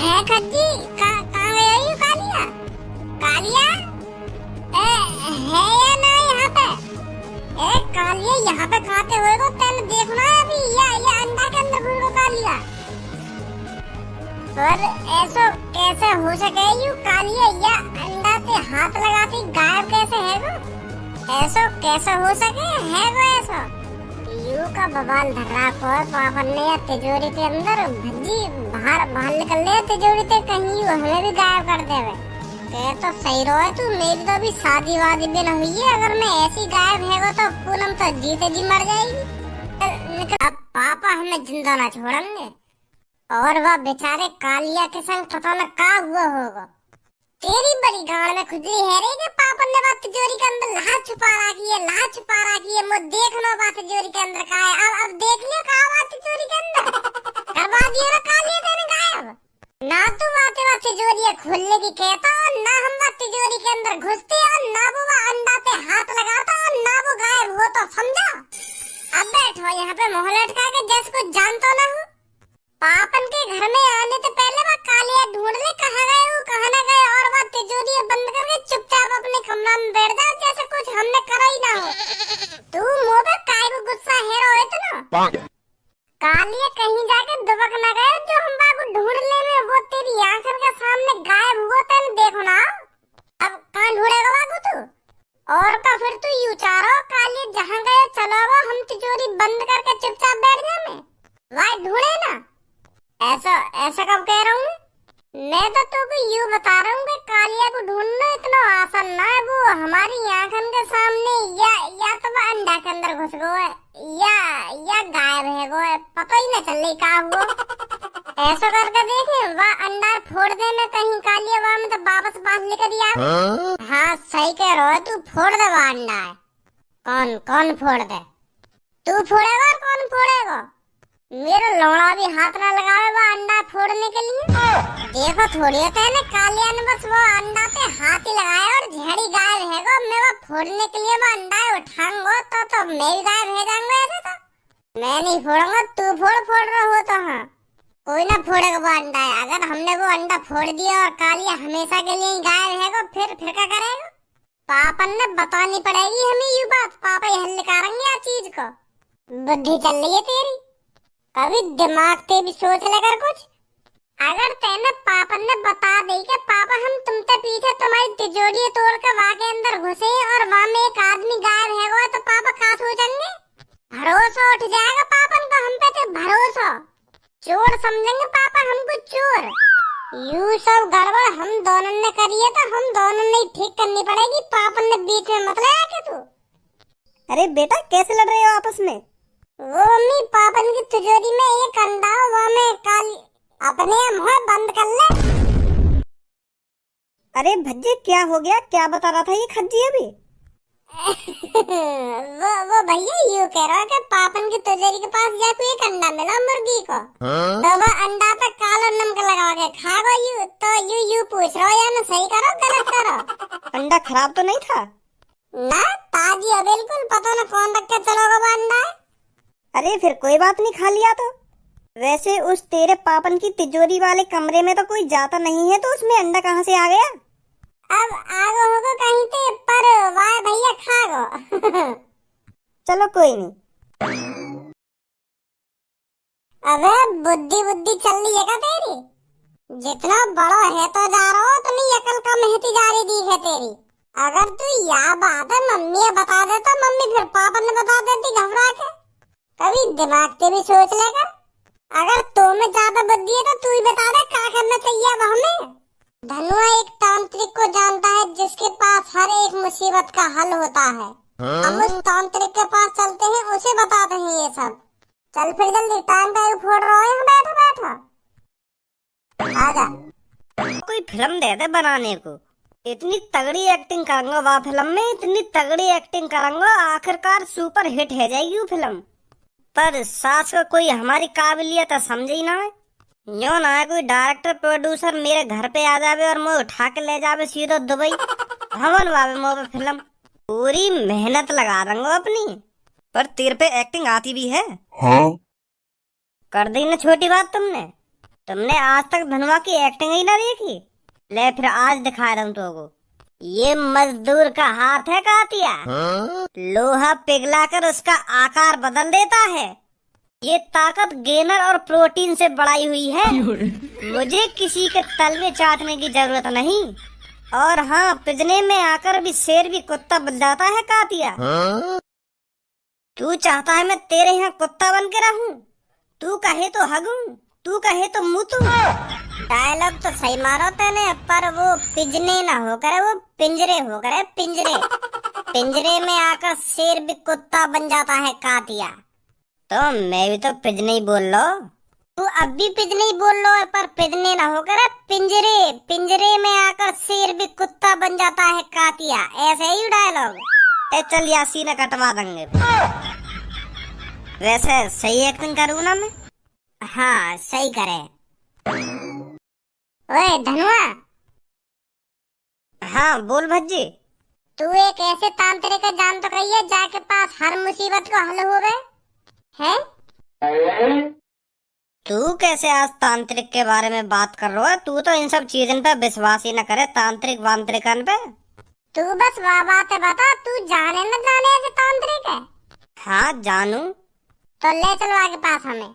है खज्जी, कहाँ गया ये कालिया? कालिया है या ना यहाँ पे? कालिया यहाँ पे खाते हुए को तेने देखना है अभी, या अंडा के अंदर घुस गो कालिया। पर ऐसा कैसे हो सके यू कालिया, या अंडा पे हाथ लगाती गायब कैसे है वो? ऐसा कैसे हो सके है वो ऐसा? यू का बवाल धरा को पापन ने या तिजोरी के अंदर भज्जी बाहर निकल ले तिजोरी ते, कहीं यू हमें भी गायब कर देवे। कह तो सही रहो तू, मेरी तो अभी शादी वादी भी न हुई है, अगर मैं ऐसी गायब है तो पूनम तो जीते जी मर जाएगी। अब पापा हमें जिंदा ना छोड़ेंगे, और वह बेचारे कालिया के संग पता न क्या हुआ होगा। तेरी बड़ी गाड़ में खुजली है रे कि पापा ने बात तिजोरी के अंदर लाश छुपा रखी है, लाश छुपा रखी है। मुझे देखना बात तिजोरी के अंदर का है। अब देख लियो कहाँ बात तिजोरी के अंदर करवा दिया रे कालिया तेने गायब। ना तू बातें बात तिजोरी खोलने की कहता, और ना हम बात तिजोरी के अंदर घुसते, और ना वो अंडा पे हाथ लगाता, और ना वो गायब हो, तो समझा? अब बैठो यहाँ पे मोह लटका के जैसे कुछ जानता ना हो। पापन के घर में आने से पहले वह कालिया ढूंढ ले कहाँ गए वो, कहाँ न गए, और वह तिजोरी बंद करके चुपचाप अपने कमरा में बैठ जा जैसे कुछ हमने करा ही ना हो। तू मुंह पे काय को गुस्सा है रो इतना? कालिया कहीं जाके दुबक न गए जो हम बाबू ढूंढने में वो तेरी आंखों के सामने गायब हुआ तेने देखो ना। अब कहाँ ढूंढेगा बाबू तू? और का फिर तू यूं चाह रहा कालिया जहाँ गए चलो हम तिजोरी बंद करके चुपचाप बैठ जाए, वह ढूंढे ना। ऐसा कब कह रहा हूँ मैं तो तुमको यूँ बता रहा हूँ कि कालिया को ढूंढना इतना आसान ना है। वो हमारी आंखों के सामने या तो वो अंडा के अंदर घुस गया है, या गायब है वो है, पता ही न चल रही कहाँ हुआ। ऐसा करके देखे वह अंडा फोड़ दे में कहीं कालिया वहाँ में तो वापस बांध लेकर आ। हाँ सही कह रहा है तू, फोड़ दे वह अंडा है। कौन फोड़ दे? तू फोड़ेगा और कौन फोड़ेगा? मेरा लौड़ा भी हाथ ना लगावे वो अंडा फोड़ने के लिए। देखो थोड़ी होता है ना, कालिया ने बस वो अंडा पे हाथ ही लगाया और झड़ी गायब है गो। मैं वो फोड़ने के लिए वो अंडा उठाऊंगा तो मैं भी गायब हो जाऊंगा। ऐसे तो मैं नहीं फोड़ूंगा, तू फोड़ रहा हो तो। हाँ कोई ना फोड़ेगा वो अंडा है। अगर हमने वो अंडा फोड़ दिया और कालिया हमेशा के लिए गायब है गो, फिर क्या करेगा? पापन ने बतानी पड़ेगी हमें ये बात, पापा ही हल निकालेंगे या चीज को। बुद्धि चल रही है तेरी, कभी दिमाग पे भी सोच लेकर कुछ। अगर तेने पापन ने बता दी कि पापा हम तुमसे पीछे तुम्हारी तिजोरी तोड़ कर वहाँ के अंदर घुसे और वहाँ में एक आदमी गायब है वो, तो पापा कहाँ सोचेंगे? भरोसा उठ जाएगा पापन को हम पे, तो भरोसा। चोर समझेंगे पापा हमको चोर। यू सब गड़बड़ हम दोनों ने करी है तो हम दोनों ने ठीक करनी पड़ेगी। पापन ने बीच में मत लगा के तू। अरे बेटा कैसे लड़ रहे हो आपस में? वो मम्मी पापन की तिजोरी में एक अंडा वो में काली अपने मुंह बंद कर ले। अरे भज्जे क्या हो गया, क्या बता रहा था ये खज्जी अभी? वो भैया यूँ कह रहा है कि पापन की तिजोरी के पास जाके एक अंडा मिला मुर्गी को। तो वो अंडा पे काला नमक लगा के खा गो। यू तो यू पूछ रहा हो या ना सही करो गलत करो? अंडा खराब तो नहीं था ना? ताजी है बिल्कुल, पता ना कौन रख के चलोगा वो अंडा। अरे फिर कोई बात नहीं, खा लिया तो। वैसे उस तेरे पापन की तिजोरी वाले कमरे में तो कोई जाता नहीं है, तो उसमें अंडा कहाँ से आ गया? अब आगो होगा कहीं पे, पर वाह भैया खा गो। चलो कोई नहीं। अबे बुद्धि चल रही है क्या तेरी? जितना बड़ा है तो जा रहा हो उतनी अकल कम होती जा रही दी है तेरी। अगर तू यह बात है मम्मी बता दे तो मम्मी फिर पापा ने बता देती घबरा के। कभी दिमाग से भी सोच लेगा। अगर तुम्हें ज्यादा बुद्धि है तो तू ही बता दे क्या करना चाहिए अब हमें। धनुआ एक तांत्रिक को जानता है जिसके पास हर एक मुसीबत का हल होता है। हम उस तांत्रिक के पास चलते हैं, उसे बताते हैं ये सब। चल फिर जल्दी, टाइम का फोड़ रहा है, बैठो आजा। कोई फिल्म दे दे बनाने को, इतनी तगड़ी एक्टिंग करूंगा वह फिल्म में, इतनी तगड़ी एक्टिंग करूंगा आखिरकार सुपर हिट है जाएगी वो फिल्म। पर सास का कोई हमारी काबिलियत समझे ही ना है। यूं ना है कोई डायरेक्टर प्रोड्यूसर मेरे घर पे आ जावे और मुझे उठा के ले जावे सीधा दुबई, हमन वावे मोबाइल फिल्म। पूरी मेहनत लगा दूंगा अपनी। पर तेरे पे एक्टिंग आती भी है? हाँ? कर दी ना छोटी बात तुमने। तुमने आज तक धनवा की एक्टिंग ही ना देखी? ले फिर आज दिखा रहा हूँ तुमको। ये मजदूर का हाथ है कातिया। लोहा पिघलाकर उसका आकार बदल देता है। ये ताकत गेनर और प्रोटीन से बढ़ाई हुई है। मुझे किसी के तलवे चाटने की जरूरत नहीं। और हाँ, पिजने में आकर भी शेर भी कुत्ता बन जाता है कातिया। तू चाहता है मैं तेरे यहाँ कुत्ता बन के रहूं? तू कहे तो हगूं, तू कहे तो मुतूं। डायलॉग तो सही मारो तेने, पर वो पिजने ना होकर वो पिंजरे होकर पिंजरे। पिंजरे में आकर शेर भी कुत्ता बन जाता है कातिया। तो मैं भी तो पिजने ही बोल लो। तू अब भी पिजने ही बोल लो, पर पिजने ना होकर पिंजरे। पिंजरे में आकर शेर भी कुत्ता बन जाता है कातिया। ऐसे ही डायलॉग। चल यासी न कटवा देंगे। वैसे सही एक्टिंग करूँ ना मैं? हाँ सही करे। ओए धनुआ, हाँ बोल भज्जी। तू एक ऐसे तांत्रिक है जान तो कही है जाके पास हर मुसीबत को हल हो गए है? तू कैसे आज तांत्रिक के बारे में बात कर रहा है? तू तो इन सब चीजों पे विश्वास ही न करे, तांत्रिक वांत्रिकन पे। तू बस वाह बात है बता, तू जाने न जाने ऐसे तांत्रिक है? हाँ जानू। तो ले चलो आगे पास हमें।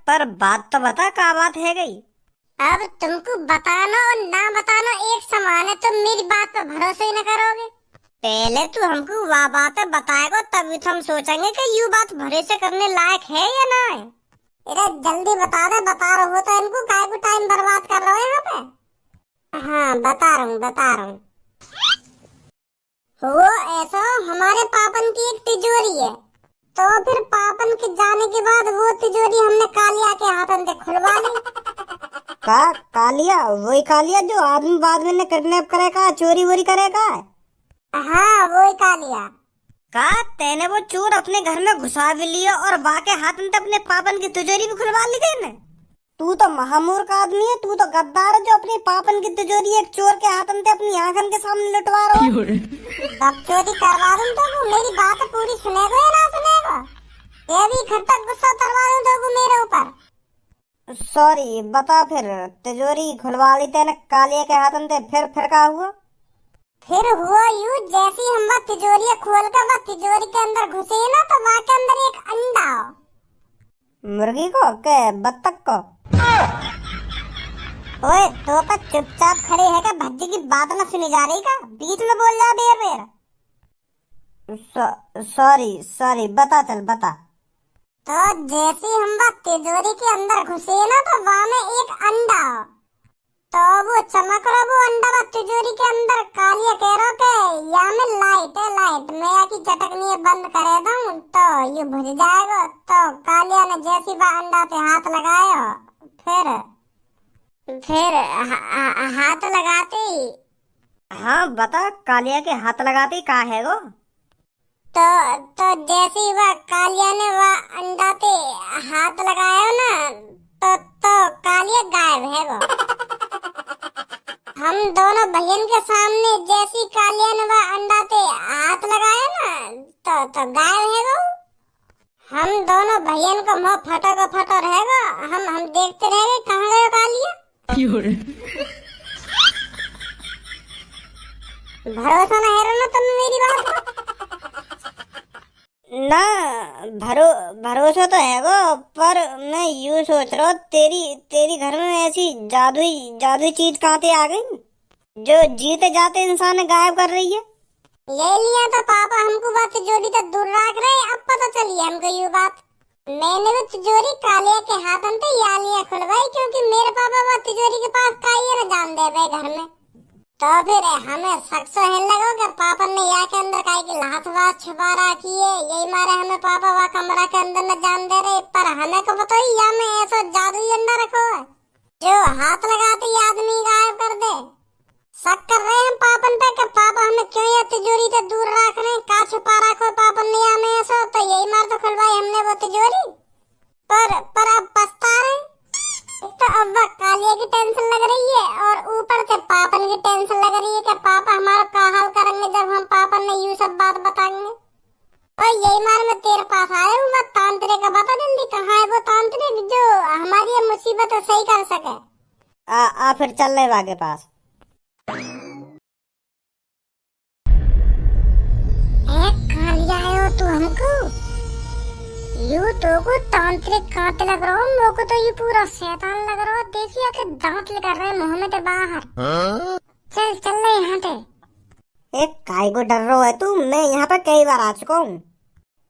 पर बात तो बता, क्या बात है गई? अब तुमको बताना और ना बताना एक समान है, तुम मेरी बात पर भरोसा ही न करोगे। पहले तू हमको वह बात बताएगा, तभी तो हम सोचेंगे कि यू बात भरोसे करने लायक है या ना है। अरे जल्दी बता दे, बता रहा हो तो इनको काय को टाइम बर्बाद कर रहे हो यहाँ पे। हाँ बता रहा हूँ। वो ऐसा हमारे पापन की एक तिजोरी है, तो फिर पापन के जाने के बाद वो तिजोरी हमने कालिया के हाथों से खुलवा ली। कालिया? वही कालिया जो आदमी बाद में किडनैप करेगा, चोरी वोरी करेगा? हाँ वही कालिया। तेने वो चोर अपने घर में घुसा भी लिया और बाके हाथ में अपने पापन की तिजोरी भी खुलवा ली गई ने। तू तो महामूर्ख आदमी है, तू तो गद्दार है जो अपने पापन की तिजोरी एक चोर के हाथ में अपनी आंखन के सामने लुटवा रहा है। बकचोदी करवा दूं तो वो मेरी बात पूरी सुनेगा या ना सुनेगा? ये भी इकट्ठा गुस्सा करवा दूं तो मेरे ऊपर। सॉरी, बता फिर। तिजोरी खुलवा ली तेने कालिया के हाथ में, फिर क्या हुआ? फिर हुआ यूं, जैसी हम वह तिजोरी खोल कर वह तिजोरी के अंदर घुसे ना, तो वहाँ के अंदर एक अंडा। मुर्गी को के बत्तख को? ओए तो का चुपचाप खड़े है क्या? भज्जी की बात ना सुनी जा रही का? बीच में बोल जा बेर। सॉरी, बता चल बता। तो जैसे हम वह तिजोरी के अंदर घुसे ना, तो वहाँ में एक अंडा। तो वो चमक रहा वो अंडा वह तिजोरी के अंदर। कालिया कह रहा के या में लाइट है, लाइट मैं या की चटकनी बंद करे दूं तो ये बुझ जाएगा। तो कालिया ने जैसी वह अंडा पे हाथ लगाया, फिर हाथ लगाते ही। हाँ बता, कालिया के हाथ लगाते का है वो? तो जैसे ही वह कालिया ने वह अंडा पे हाथ लगाया ना, तो कालिया गायब है वो। हम दोनों बहन के सामने जैसी कालिया ने वह अंडा पे हाथ लगाया ना, तो गायब है वो। हम दोनों बहन को मुँह फटो रहेगा। हम देखते रहेंगे कहाँ गए कालिया। भरोसा ना है ना तुम मेरी बात ना? भरोसा तो है वो, पर मैं यूँ सोच रहा हूँ तेरी घर में ऐसी जादुई चीज कहाँ से आ गई जो जीते जाते इंसान गायब कर रही है? ले लिया तो पापा हमको बात तिजोरी तो दूर रख रहे, अब पता चली हमको ये बात। मैंने वो तिजोरी कालिया के हाथों से या लिया खुलवाई, क्योंकि मेरे पापा वो तिजोरी के पास काई न जान दे भाई घर में। तो फिर हमें शक तो है लगो कि पापा ने या के अंदर काई की लात वात छुपा रखी है, यही मारे हमें पापा वह कमरा के अंदर न जान दे रहे। पर हमें को बताओ या में ऐसा जादुई अंडा रखो है जो हाथ लगाते ही आदमी गायब कर दे। शक कर रहे हैं पापन पे कि पापा हमें क्यों ये तिजोरी से दूर रख रहे हैं, का छुपा रखो पापन ने या में ऐसा। तो यही मार तो खुलवाई हमने वो तिजोरी, पर अब पछता रहे। तो अब वह कालिया की टेंशन लग रही है और ऊपर से पापन की टेंशन लग रही है कि पापा हमारा क्या हाल करेंगे जब हम पापन ने यूं सब बात बताएंगे। और यही मार मैं तेरे पास आया हूँ। मैं तांत्रिक का बता जल्दी, कहाँ है वो तांत्रिक जो हमारी ये मुसीबत सही कर सके। आ फिर चल रहे वाके पास। कहाँ ले आए हो तू हमको? यू तो को तांत्रिक कांटे लग रहा हो, मेरे को तो ये पूरा शैतान लग रहा हो। देखिए कि दांत निकल रहे मुंह में से बाहर। चल चल ले यहाँ से। एक काय को डर रहा है तू? मैं यहाँ पर कई बार आ चुका हूँ।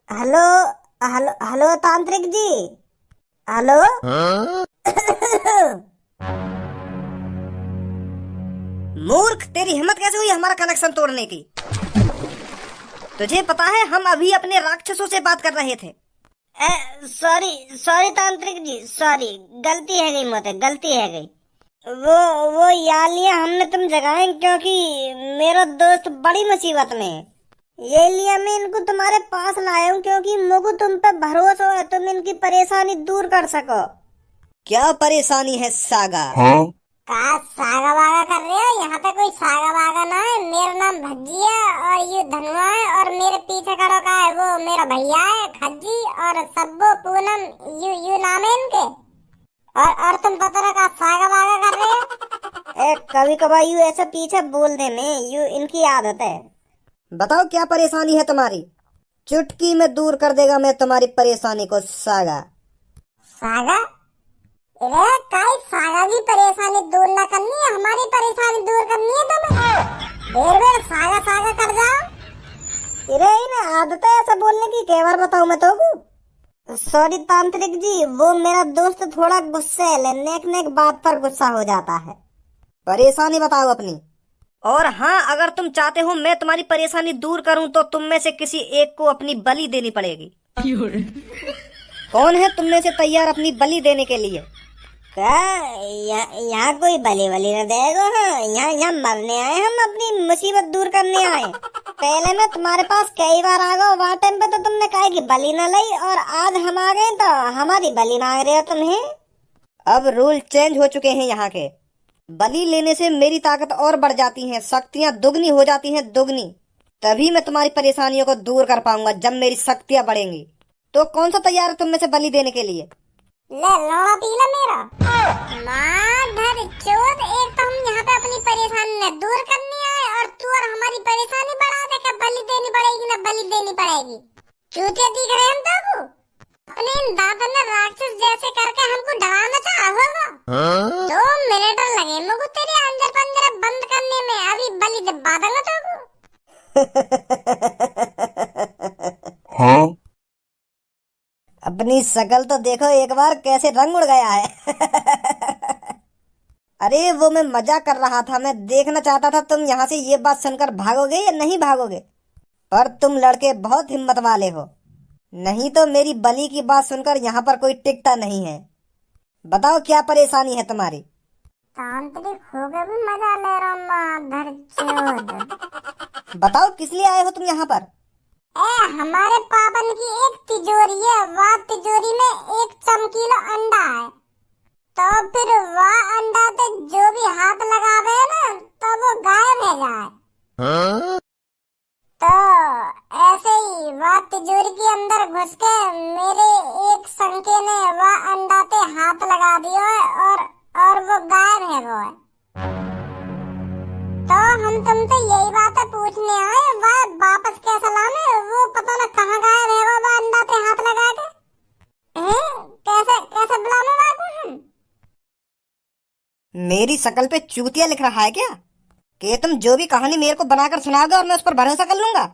हेलो हेलो हेलो तांत्रिक जी, हेलो। मूर्ख, तेरी हिम्मत कैसे हुई हमारा कनेक्शन तोड़ने की? तुझे पता है हम अभी अपने राक्षसों से बात कर रहे थे। सॉरी सॉरी तांत्रिक जी, सॉरी, गलती है गई, मुझे गलती है गई। वो यालिया हमने तुम जगाए क्योंकि मेरा दोस्त बड़ी मुसीबत में है। ये लिया मैं इनको तुम्हारे पास लाया हूँ क्योंकि मुझे तुम पे भरोसा है, तुम इनकी परेशानी दूर कर सको। क्या परेशानी है सागा? का सागा वागा कर रहे हो? यहाँ पे कोई सागा वागा ना है। मेरा नाम भज्जी है और ये धनुआ है और मेरे पीछे खड़ा का है वो मेरा भैया है खज्जी और सब्बो पूनम, यू नाम है इनके। और तुम पता ना का सागा वागा कर रहे हो? कभी कभार यू ऐसा पीछे बोल देने, यू इनकी आदत है। बताओ क्या परेशानी है तुम्हारी? चुटकी में दूर कर देगा मैं तुम्हारी परेशानी को सागा। सागा? अरे काई सागा की परेशानी दूर ना करनी है, हमारी परेशानी दूर करनी है तुम्हें। देर सागा सागा कर जाओ। अरे इन्हें आदत है ऐसा बोलने की, कई बार बताऊं मैं तो। सॉरी तांत्रिक जी, वो मेरा दोस्त थोड़ा गुस्से है, नेक नेक बात पर गुस्सा हो जाता है। परेशानी बताओ अपनी। और हाँ, अगर तुम चाहते हो मैं तुम्हारी परेशानी दूर करूं तो तुम में से किसी एक को अपनी बलि देनी पड़ेगी। कौन है तुम में से तैयार अपनी बलि देने के लिए? क्या यहाँ कोई बलि वली न देगा? हाँ, यहाँ मरने आए हम, अपनी मुसीबत दूर करने आए। पहले मैं तुम्हारे पास कई बार आ गया, वहाँ टाइम पे तो तुमने कहा कि बलि न लाई, और आज हम आ गए तो हमारी बलि मांग रहे हो तुम्हें। अब रूल चेंज हो चुके हैं यहाँ के। बलि लेने से मेरी ताकत और बढ़ जाती है, शक्तियाँ दुगनी हो जाती हैं, दुगनी। तभी मैं तुम्हारी परेशानियों को दूर कर पाऊंगा जब मेरी शक्तियाँ बढ़ेंगी। तो कौन सा तैयार है तुम में से बलि देने के लिए? ले लोड़ा पीला मेरा माधर चोद। एक तो हम यहाँ पे अपनी परेशानी दूर करने आए और तू और हमारी परेशानी बढ़ा दे। क्या बलि देनी पड़ेगी ना बलि देनी पड़ेगी? चूतिया दिख रहे हम तो अपने इन दादा ने राक्षस जैसे करके हमको डराना चाहा होगा। 2 मिनट लगे मुझको तेरे अंदर पंजरा बंद करने में, अभी बलि दबा दूंगा तो। हाँ? अपनी शकल तो देखो एक बार, कैसे रंग उड़ गया है। अरे वो मैं मजाक कर रहा था, मैं देखना चाहता था तुम यहाँ से ये बात सुनकर भागोगे या नहीं भागोगे। पर तुम लड़के बहुत हिम्मत वाले हो, नहीं तो मेरी बलि की बात सुनकर यहाँ पर कोई टिकता नहीं है। बताओ क्या परेशानी है तुम्हारी? तांत्रिक होकर भी मजा ले रहा माधर चोद। बताओ किस लिए आए हो तुम यहाँ पर? हमारे पापन की एक तिजोरी है, वह तिजोरी में एक चमकीला अंडा है। तो फिर वह अंडा पे जो भी हाथ लगावे ना तो वो गायब हो जाए। तो ऐसे ही वह तिजोरी के अंदर घुस के मेरे एक संके ने वह अंडा पे हाथ लगा दिया है और वो गायब है वो है। तो हम तुमसे यही बात पूछने आए, वह वापस कैसे लाने? वो पता न कहाँ गायब है वो अंडा पे हाथ लगा के। कैसे कैसे बुलाने वाले हम? मेरी शकल पे चूतिया लिख रहा है क्या? कि तुम जो भी कहानी मेरे को बनाकर सुनाओगे और मैं उस पर भरोसा कर लूंगा?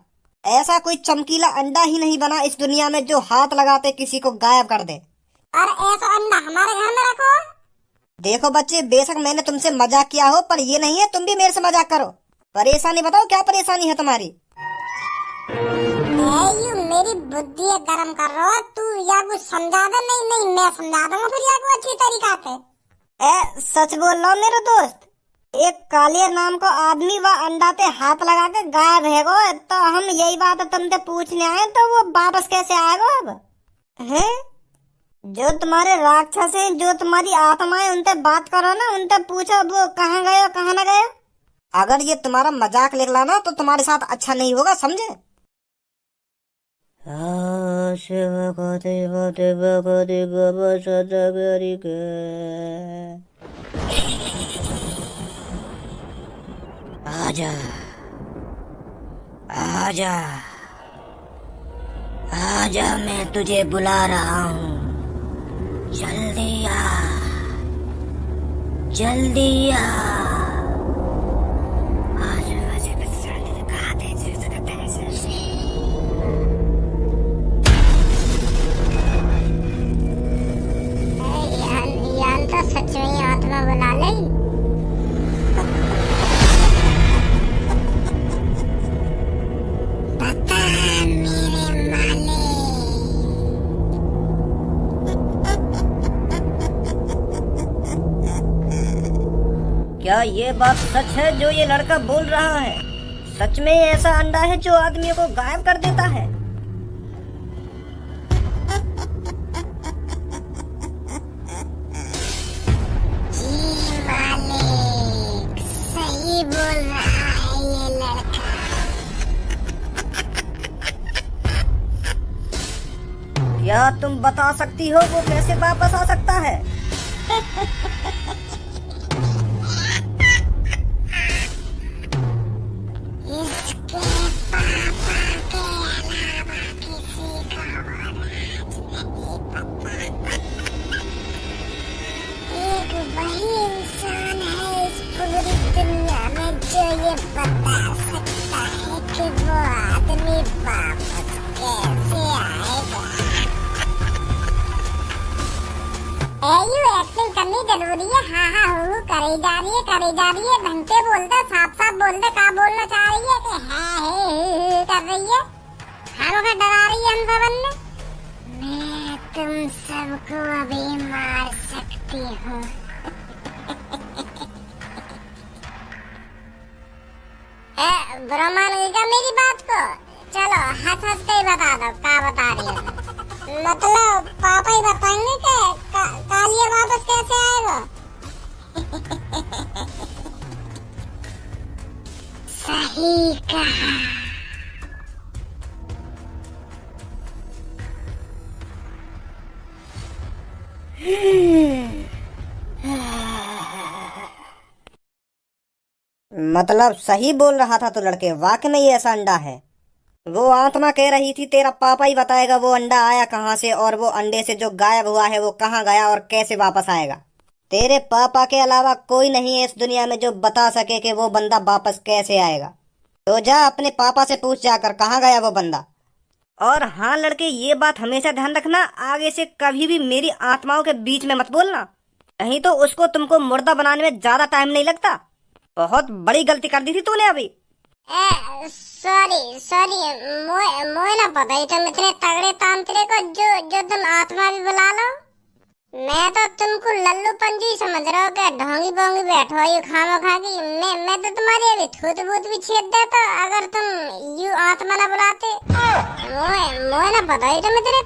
ऐसा कोई चमकीला अंडा ही नहीं बना इस दुनिया में जो हाथ लगाते किसी को गायब कर दे। और ऐसा अंडा हमारे घर में रखो? देखो बच्चे, बेशक मैंने तुमसे मजाक किया हो, पर ये नहीं है तुम भी मेरे से मजाक करो। परेशानी बताओ, क्या परेशानी है तुम्हारी? यू मेरी बुद्धि गरम कर रहा हो तू, या कुछ समझा दे। नहीं मैं समझा दूंगा फिर या अच्छी तरीका से। सच बोल रहा हूँ मेरे दोस्त, एक कालिया नाम को आदमी वह अंडा पे हाथ लगा के गायब है गो। तो हम यही बात तुमसे पूछने आए, तो वो वापस कैसे आएगा अब? है जो तुम्हारे राक्षस हैं, जो तुम्हारी आत्माएं, उनसे बात करो ना, उनसे पूछो वो कहाँ गए कहाँ न गए। अगर ये तुम्हारा मजाक निकला ना तो तुम्हारे साथ अच्छा नहीं होगा, समझे? शिव देव देव देव सदगरि के आजा आजा आजा, मैं तुझे बुला रहा हूँ, जल्दी आ, जल्दी आ। यान तो सच में ही आत्मा बुला ले। बता मेरे मालिक। क्या ये बात सच है जो ये लड़का बोल रहा है? सच में ऐसा अंडा है जो आदमियों को गायब कर देता है? जी मालिक, सही बोल रहा है ये लड़का। क्या तुम बता सकती हो वो कैसे वापस आ सकता है? इसके पापा के अलावा किसी को नहीं पता। एक वही इंसान है इस पूरी दुनिया में जो ये बता सकता है कि वो आदमी वापस कैसे आएगा। एक्टिंग करनी जरूरी है। हाँ हाँ हूँ करी जा रही है। ढंग से बोल दे, साफ साफ बोल दे, क्या बोलना चाह रही है कि है कर रही है। हम का डरा रही है हम सबन ने। मैं तुम सबको अभी मार सकती हूँ। बुरा मान गई मेरी बात को? चलो हंस हंस के ही बता दो क्या बता रही हो। मतलब पापा ही बताएंगे कि कालिया वापस कैसे आएगा। सही कहा। मतलब सही बोल रहा था तो लड़के, वाकई में ये ऐसा अंडा है? वो आत्मा कह रही थी तेरा पापा ही बताएगा वो अंडा आया कहाँ से, और वो अंडे से जो गायब हुआ है वो कहाँ गया और कैसे वापस आएगा। तेरे पापा के अलावा कोई नहीं है इस दुनिया में जो बता सके कि वो बंदा वापस कैसे आएगा। तो जा अपने पापा से पूछ जाकर कहाँ गया वो बंदा। और हाँ लड़के, ये बात हमेशा ध्यान रखना, आगे से कभी भी मेरी आत्माओं के बीच में मत बोलना, नहीं तो उसको तुमको मुर्दा बनाने में ज्यादा टाइम नहीं लगता। बहुत बड़ी गलती कर दी थी तूने अभी। सॉरी मोए ना पता ही तुम इतने तगड़े तांत्रिक हो जो तुम आत्मा भी बुला लो। मैं तो तुमको लल्लू पंजी समझ रहा हूँ क्या? ढोंगी बोंगी बैठो ये खामो खा की। मैं तो तुम्हारी अभी थूत बूत भी छेद देता अगर तुम यू आत्मा ना बुलाते। मोए ना पता ही तुम इतने